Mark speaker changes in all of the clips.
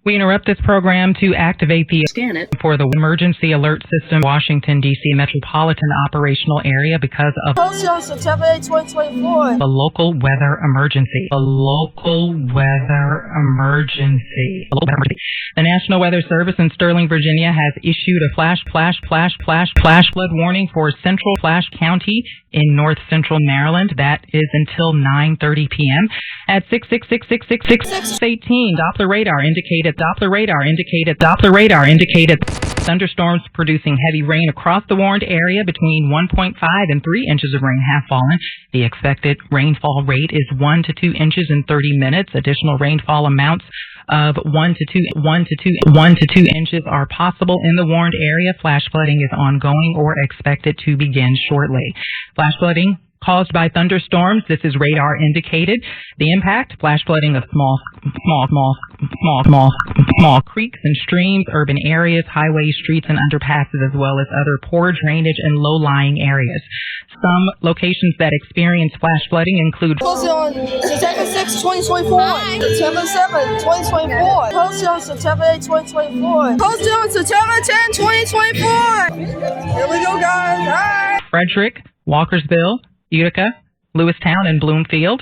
Speaker 1: We interrupt this program to activate the
Speaker 2: scan it
Speaker 1: for the emergency alert system Washington, D.C. metropolitan operational area because of
Speaker 2: September 8, 2024.
Speaker 1: the local weather emergency. The local weather emergency. The National Weather Service in Sterling, Virginia has issued a flash flood warning for Central Flash County in north central Maryland. That is until 9:30 p.m. At 6:18, Doppler radar indicated thunderstorms producing heavy rain across the warned area. Between 1.5 and 3 inches of rain have fallen. The expected rainfall rate is 1 to 2 inches in 30 minutes. Additional rainfall amounts of 1 to 2 inches are possible in the warned area. Flash flooding is ongoing or expected to begin shortly. Flash flooding caused by thunderstorms. This is radar indicated. The impact: flash flooding of small creeks and streams, urban areas, highways, streets, and underpasses, as well as other poor drainage and low-lying areas. Some locations that experience flash flooding include
Speaker 2: Posted on September 6, 2024. September 7, 2024. Posted on September 8, 2024. Posted on September 10, 2024. Here we go, guys. Hi.
Speaker 1: Frederick, Walkersville, Utica, Lewistown, and Bloomfield.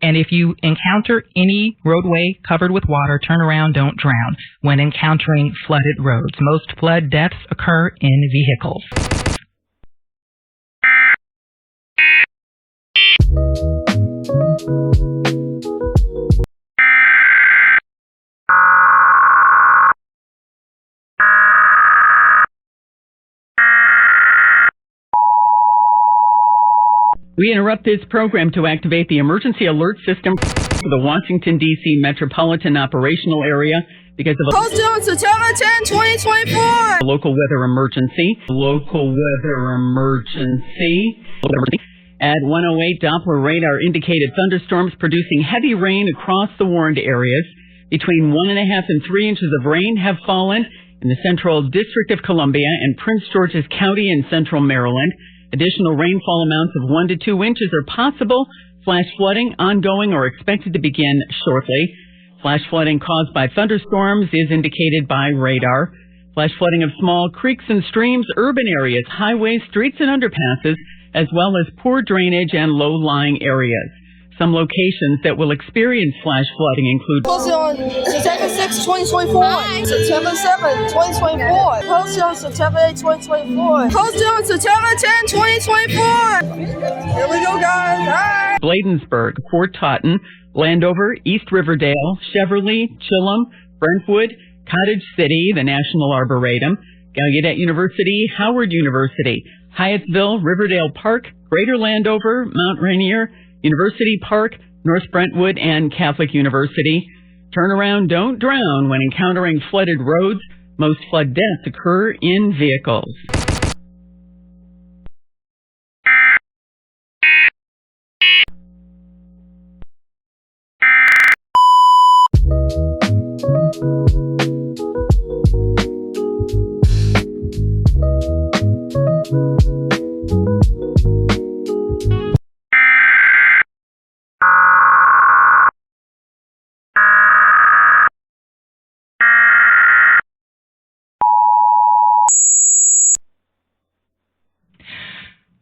Speaker 1: And if you encounter any roadway covered with water, turn around, don't drown when encountering flooded roads. Most flood deaths occur in vehicles.
Speaker 3: We interrupt this program to activate the emergency alert system for the Washington, D.C. metropolitan operational area because of a
Speaker 2: Posted on September 10, 2024.
Speaker 3: local weather emergency. At 108, Doppler radar indicated thunderstorms producing heavy rain across the warned areas. Between 1.5 and 3 inches of rain have fallen in the Central District of Columbia and Prince George's County in central Maryland. Additional rainfall amounts of 1 to 2 inches are possible. Flash flooding ongoing or expected to begin shortly. Flash flooding caused by thunderstorms is indicated by radar. Flash flooding of small creeks and streams, urban areas, highways, streets, and underpasses, as well as poor drainage and low-lying areas. Some locations that will experience flash flooding include
Speaker 2: Posted on September 6, 2024. September 7, 2024. Posted on September 8, 2024. Posted on September 10, 2024. Here we go, guys. Hi.
Speaker 3: Bladensburg, Fort Totten, Landover, East Riverdale, Cheverly, Chilham, Brentwood, Cottage City, the National Arboretum, Gallaudet University, Howard University, Hyattsville, Riverdale Park, Greater Landover, Mount Rainier, University Park, North Brentwood, and Catholic University. Turn around, don't drown when encountering flooded roads. Most flood deaths occur in vehicles.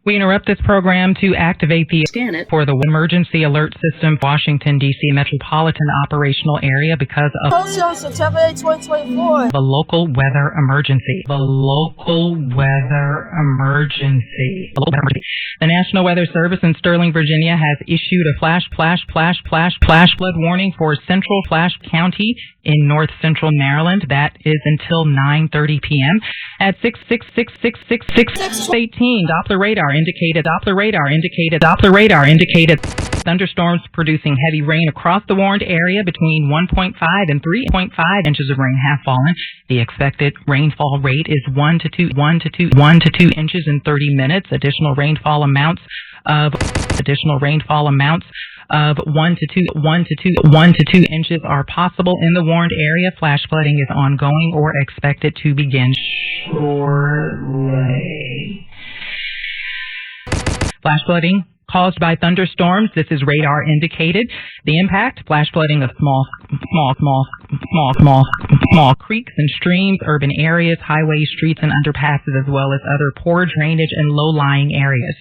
Speaker 1: We interrupt this program to activate the
Speaker 2: Scan it.
Speaker 1: for the emergency alert system Washington, D.C. metropolitan operational area because of
Speaker 2: Posted on September 8, 2024.
Speaker 1: the local weather emergency. The local weather emergency. The National Weather Service in Sterling, Virginia has issued a flash flood warning for Central Flash County in north central Maryland. That is until 9:30 p.m. At 6:18, Doppler radar indicated thunderstorms producing heavy rain across the warned area. Between 1.5 and 3.5 inches of rain have fallen. The expected rainfall rate is 1 to 2 inches in 30 minutes. Additional rainfall amounts of 1 to 2 inches are possible in the warned area. Flash flooding is ongoing or expected to begin shortly. Flash flooding caused by thunderstorms. This is radar indicated. The impact, flash flooding of small creeks and streams, urban areas, highways, streets, and underpasses, as well as other poor drainage and low-lying areas.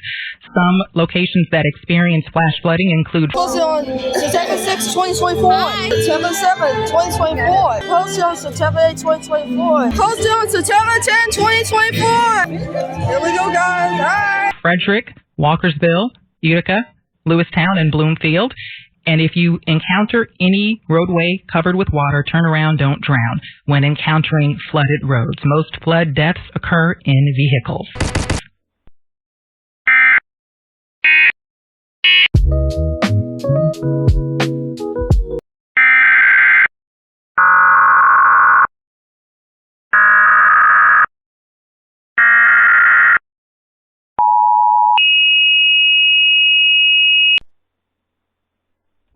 Speaker 1: Some locations that experience flash flooding include
Speaker 2: Posted on September 6, 2024. September 7, 2024. Posted on September 8, 2024. Posted on September 10, 2024. Here we go, guys. Hi.
Speaker 1: Frederick, Walkersville, Utica, Lewistown, and Bloomfield. And if you encounter any roadway covered with water, turn around, don't drown when encountering flooded roads. Most flood deaths occur in vehicles.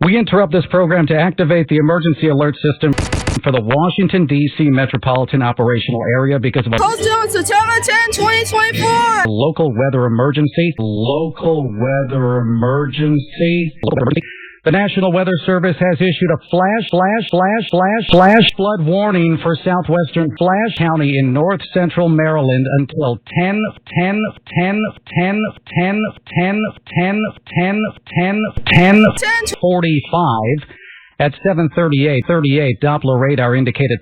Speaker 4: We interrupt this program to activate the emergency alert system for the Washington, D.C. metropolitan operational area because of a
Speaker 2: Posted on September 10, 2024.
Speaker 4: local weather emergency. The National Weather Service has issued a flash flood warning for southwestern Flash County in north central Maryland until 10:45. At 7:38, Doppler radar indicated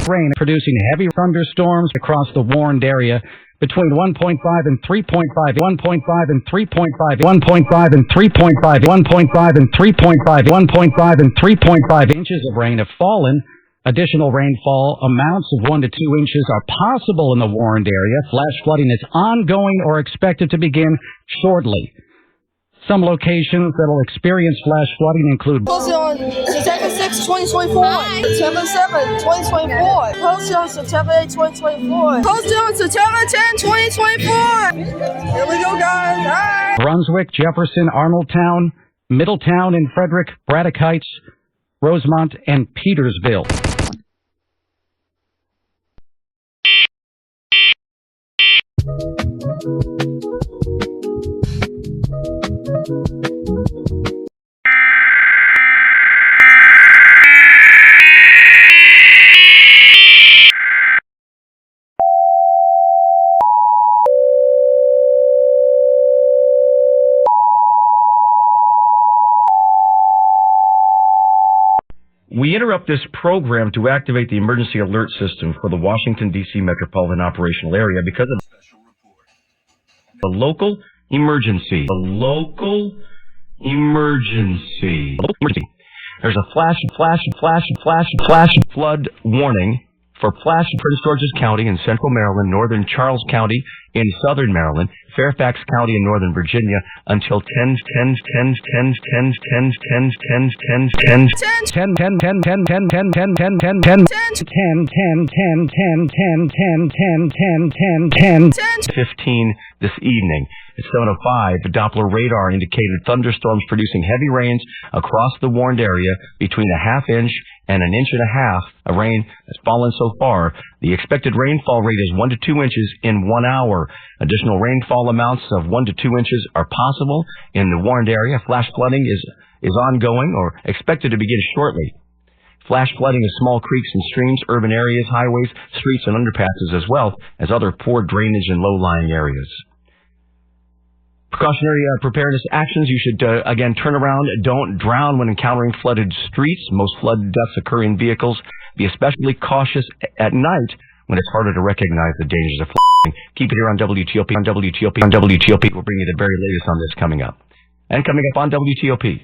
Speaker 4: rain producing heavy thunderstorms across the warned area between 1.5 and 3.5 inches of rain have fallen. Additional rainfall amounts of 1 to 2 inches are possible in the warned area. Flash flooding is ongoing or expected to begin shortly. Some locations that will experience flash flooding include
Speaker 2: Posted on September 6, 2024. September 7, 2024. Posted on September 8, 2024. Posted on September 10, 2024. Here we go, guys. Hi.
Speaker 4: Brunswick, Jefferson, Arnoldtown, Middletown and Frederick, Braddock Heights, Rosemont, and Petersville.
Speaker 5: We interrupt this program to activate the emergency alert system for the Washington, D.C. metropolitan operational area because of the local emergency. There's a flash flood warning for flash in Prince George's County in central Maryland, northern Charles County in southern Maryland, Fairfax County in northern Virginia until 10 15 this evening. At 7:05, the Doppler radar indicated thunderstorms producing heavy rains across the warned area between a half inch and an inch and a half of rain has fallen so far. The expected rainfall rate is 1 to 2 inches in 1 hour. Additional rainfall amounts of 1 to 2 inches are possible in the warned area. Flash flooding is ongoing or expected to begin shortly. Flash flooding of small creeks and streams, urban areas, highways, streets, and underpasses, as well as other poor drainage and low-lying areas. Precautionary preparedness actions. You should, again, turn around. Don't drown when encountering flooded streets. Most flood deaths occur in vehicles. Be especially cautious at night when it's harder to recognize the dangers of flooding. Keep it here on WTOP. We'll bring you the very latest on this coming up. And coming up on WTOP.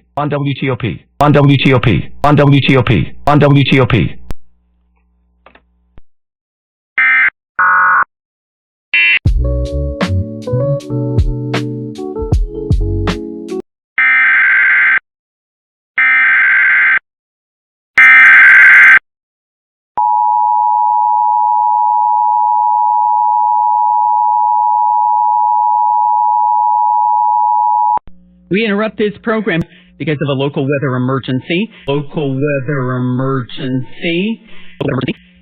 Speaker 3: We interrupt this program because of a local weather emergency.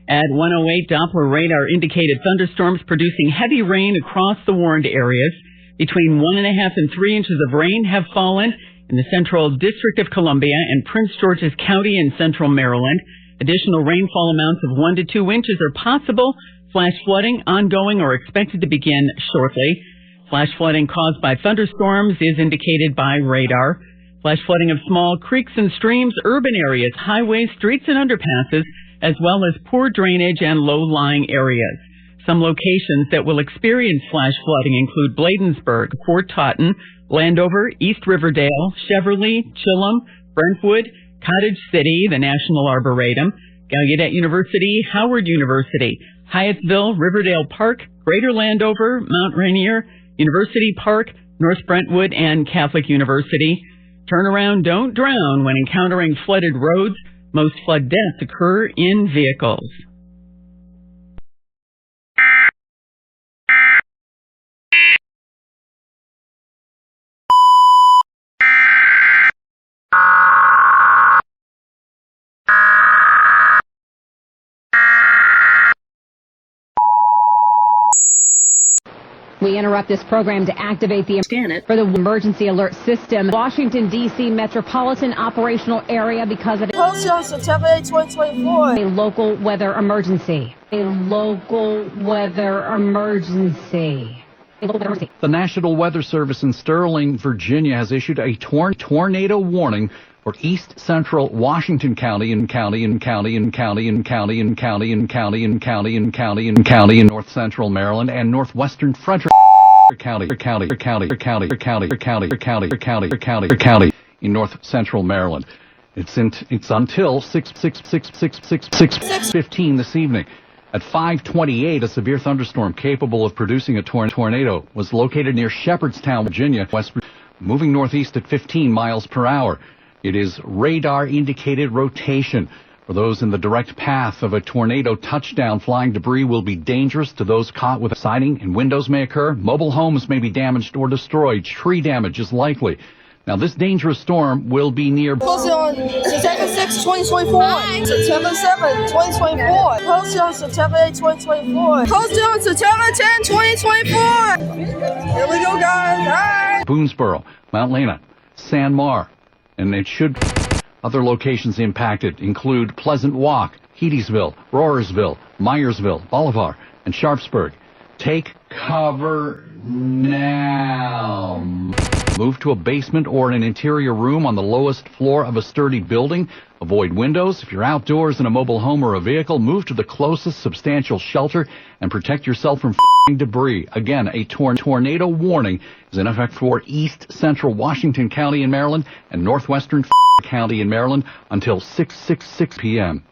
Speaker 3: At 1:08, Doppler radar indicated thunderstorms producing heavy rain across the warned areas between 1.5 and 3 inches of rain have fallen in the Central District of Columbia and Prince George's County in central Maryland. Additional rainfall amounts of 1 to 2 inches are possible. Flash flooding ongoing or expected to begin shortly. Flash flooding caused by thunderstorms is indicated by radar. Flash flooding of small creeks and streams, urban areas, highways, streets, and underpasses, as well as poor drainage and low-lying areas. Some locations that will experience flash flooding include Bladensburg, Fort Totten, Landover, East Riverdale, Cheverly, Chilham, Brentwood, Cottage City, the National Arboretum, Gallaudet University, Howard University, Hyattsville, Riverdale Park, Greater Landover, Mount Rainier, University Park, North Brentwood, and Catholic University. Turn around, don't drown when encountering flooded roads. Most flood deaths occur in vehicles.
Speaker 6: We interrupt this program to activate the for the emergency alert system. Washington, D.C. metropolitan operational area because of
Speaker 2: Posted on September 8, 2024.
Speaker 6: a local weather emergency. A local weather emergency.
Speaker 4: The National Weather Service in Sterling, Virginia has issued a tornado warning for east central Washington County and north central Maryland and northwestern Frederick County in north central Maryland. It's until 6:15 this evening. At 5:28, a severe thunderstorm capable of producing a tornado was located near Shepherdstown, Virginia, moving northeast at 15 miles per hour. It is radar-indicated rotation. For those in the direct path of a tornado touchdown, flying debris will be dangerous to those caught with siding, and windows may occur. Mobile homes may be damaged or destroyed. Tree damage is likely. Now, this dangerous storm will be near...
Speaker 2: Posted on September 6, 2024. September 7, 2024. Posted on September 8, 2024. Posted on September 10, 2024. Here we go, guys. Hi.
Speaker 4: Boonesboro, Mount Lena, San Mar, and it should... Other locations impacted include Pleasant Walk, Heathsville, Rohrersville, Myersville, Bolivar, and Sharpsburg. Take cover now. Move to a basement or in an interior room on the lowest floor of a sturdy building. Avoid windows. If you're outdoors in a mobile home or a vehicle, move to the closest substantial shelter and protect yourself from debris. Again, a tornado warning is in effect for east central Washington County in Maryland and northwestern County in Maryland until 6:66 p.m.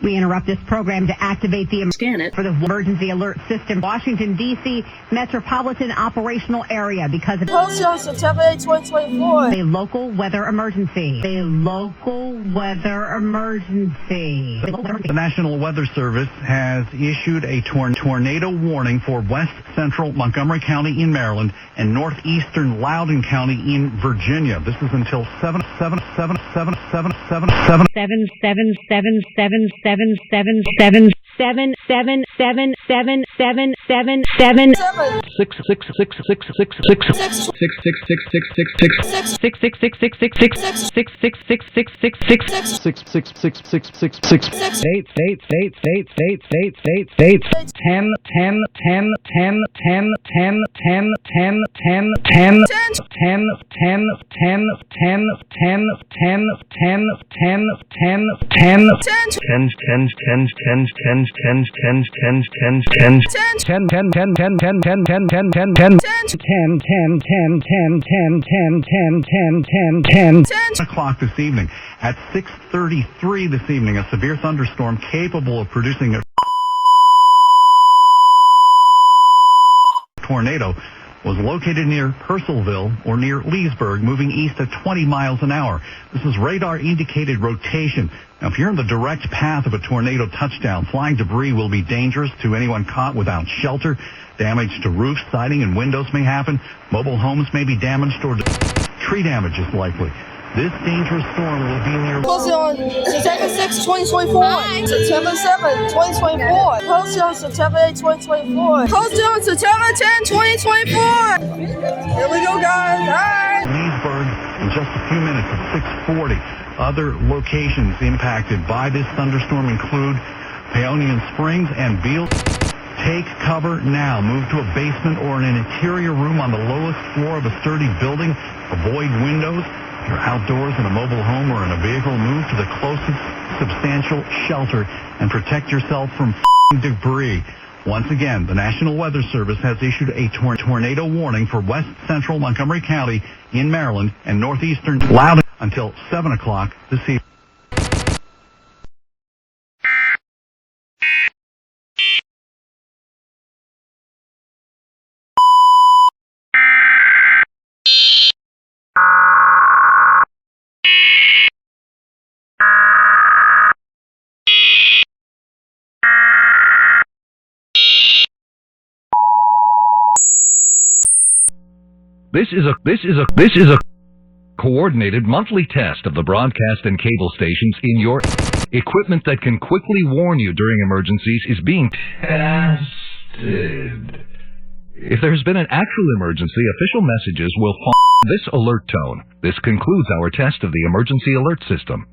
Speaker 6: We interrupt this program to activate the for the emergency alert system. Washington, D.C. metropolitan operational area because of
Speaker 2: Posted on September 8, 2024.
Speaker 6: a local weather emergency. A local weather emergency.
Speaker 7: The National Weather Service has issued a tornado warning for west central Montgomery County in Maryland and northeastern Loudoun County in Virginia. This is until o'clock this evening. At 6:33 this evening, a severe thunderstorm capable of producing a tornado was located near Purcellville or near Leesburg, moving east at 20 miles an hour. This is radar-indicated rotation. Now, if you're in the direct path of a tornado touchdown, flying debris will be dangerous to anyone caught without shelter. Damage to roofs, siding, and windows may happen. Mobile homes may be damaged or tree damage is likely. This dangerous storm will be near...
Speaker 2: Posted on September 6, 2024. September 7, 2024. Posted on September 8, 2024. Posted on September 10, 2024. Here we go, guys. Hi.
Speaker 7: Leesburg in just a few minutes at 6:40. Other locations impacted by this thunderstorm include Paonian Springs and Beale. Take cover now. Move to a basement or in an interior room on the lowest floor of a sturdy building. Avoid windows. If you're outdoors in a mobile home or in a vehicle, move to the closest substantial shelter and protect yourself from debris. Once again, the National Weather Service has issued a tornado warning for west central Montgomery County in Maryland and northeastern Loudoun until 7 o'clock this evening.
Speaker 8: This is a coordinated monthly test of the broadcast and cable stations in your equipment that can quickly warn you during emergencies is being tested. If there has been an actual emergency, official messages will follow this alert tone. This concludes our test of the emergency alert system.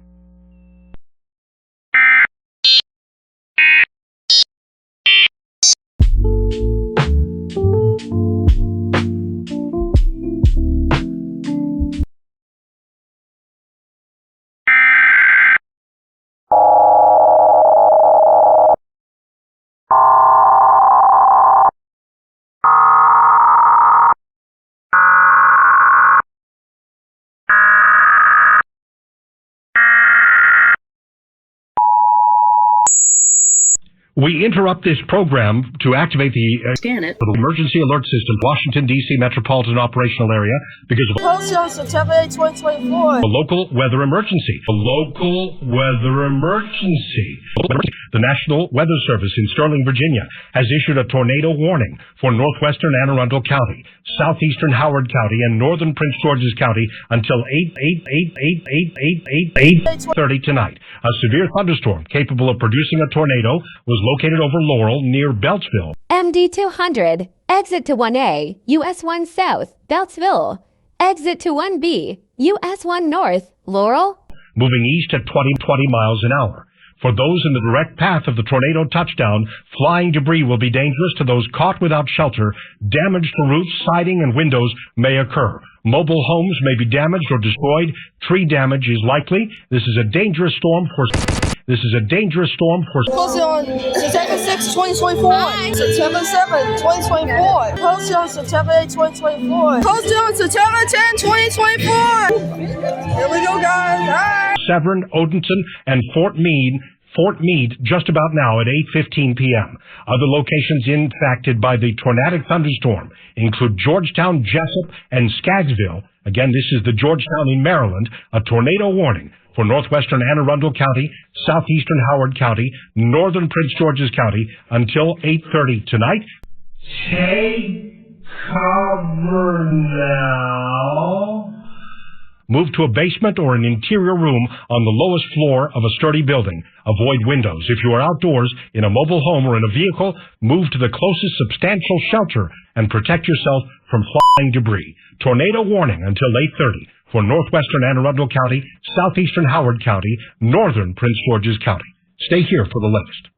Speaker 9: We interrupt this program to activate the emergency alert system, Washington, D.C. metropolitan operational area, because of
Speaker 2: Posted on September 8, 2024.
Speaker 9: a local weather emergency. The National Weather Service in Sterling, Virginia, has issued a tornado warning for northwestern Anne Arundel County, southeastern Howard County, and northern Prince George's County until 8:30 tonight. A severe thunderstorm capable of producing a tornado was located over Laurel near Beltsville.
Speaker 10: MD 200, exit to 1A, US 1 South, Beltsville. Exit to 1B, US 1 North, Laurel.
Speaker 9: Moving east at 20 miles an hour. For those in the direct path of the tornado touchdown, flying debris will be dangerous to those caught without shelter. Damage to roofs, siding, and windows may occur. Mobile homes may be damaged or destroyed. Tree damage is likely. This is a dangerous storm for...
Speaker 2: Posted on September 6, 2024. September 7, 2024. Posted on September 8, 2024. Posted on September 10, 2024. Here we go, guys. Hi.
Speaker 9: Severn, Odenton, and Fort Meade just about now at 8:15 p.m. Other locations impacted by the tornadic thunderstorm include Georgetown, Jessup, and Skaggsville. Again, this is the Georgetown in Maryland. A tornado warning for northwestern Anne Arundel County, southeastern Howard County, northern Prince George's County until 8:30 tonight. Take cover now. Move to a basement or an interior room on the lowest floor of a sturdy building. Avoid windows. If you are outdoors in a mobile home or in a vehicle, move to the closest substantial shelter and protect yourself from flying debris. Tornado warning until 8:30 for northwestern Anne Arundel County, southeastern Howard County, northern Prince George's County. Stay here for the latest.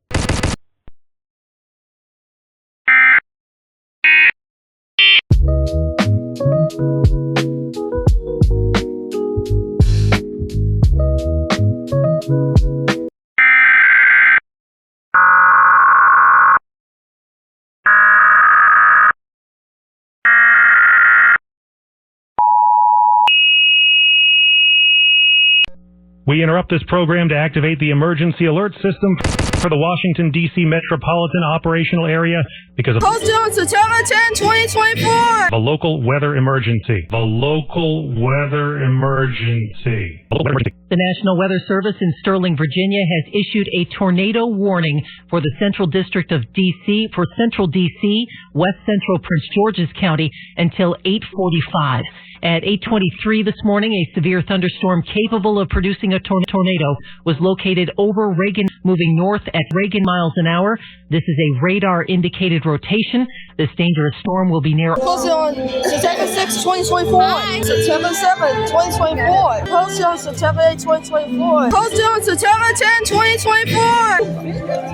Speaker 9: We interrupt this program to activate the emergency alert system.
Speaker 11: for the Washington, D.C. metropolitan operational area because of
Speaker 2: Posted on September 10, 2024.
Speaker 11: the local weather emergency. The local weather emergency.
Speaker 1: The National Weather Service in Sterling, Virginia has issued a tornado warning for the Central District of D.C., for Central D.C., West Central Prince George's County until 8:45. At 8:23 this morning, a severe thunderstorm capable of producing a tornado was located over Reagan, moving north at Reagan miles an hour. This is a radar-indicated rotation. This dangerous storm will be near...
Speaker 2: Posted on September 6, 2024. September 7, 2024. Posted on September 8, 2024. Posted on September 10, 2024.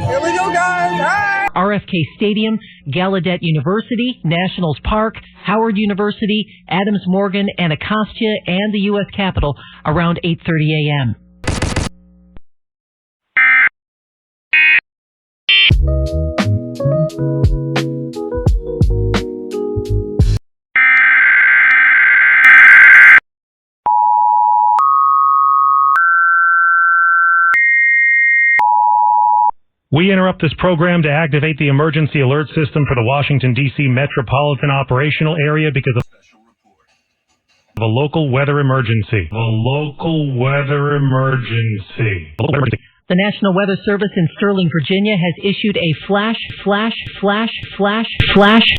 Speaker 2: Here we go, guys. Hi.
Speaker 1: RFK Stadium, Gallaudet University, Nationals Park, Howard University, Adams Morgan, Anacostia, and the U.S. Capitol around 8:30 a.m.
Speaker 11: We interrupt this program to activate the emergency alert system for the Washington, D.C. metropolitan operational area because of the local weather emergency. The local weather emergency.
Speaker 1: The National Weather Service in Sterling, Virginia has issued a flash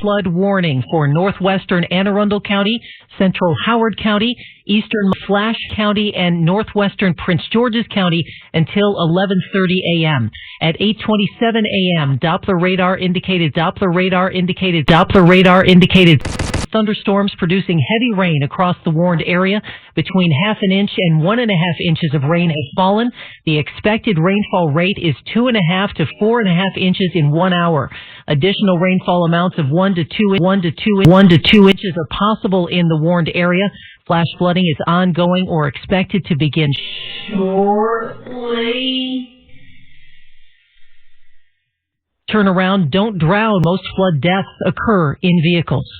Speaker 1: flood warning for northwestern Anne Arundel County, central Howard County, eastern Flash County, and northwestern Prince George's County until 11:30 a.m. At 8:27 a.m., Doppler radar indicated thunderstorms producing heavy rain across the warned area. Between 1/2 inch and 1.5 inches of rain has fallen. The expected rainfall rate is 2.5 to 4.5 inches in 1 hour. Additional rainfall amounts of 1 to 2 inches are possible in the warned area. Flash flooding is ongoing or expected to begin shortly. Turn around, don't drown. Most flood deaths occur in vehicles.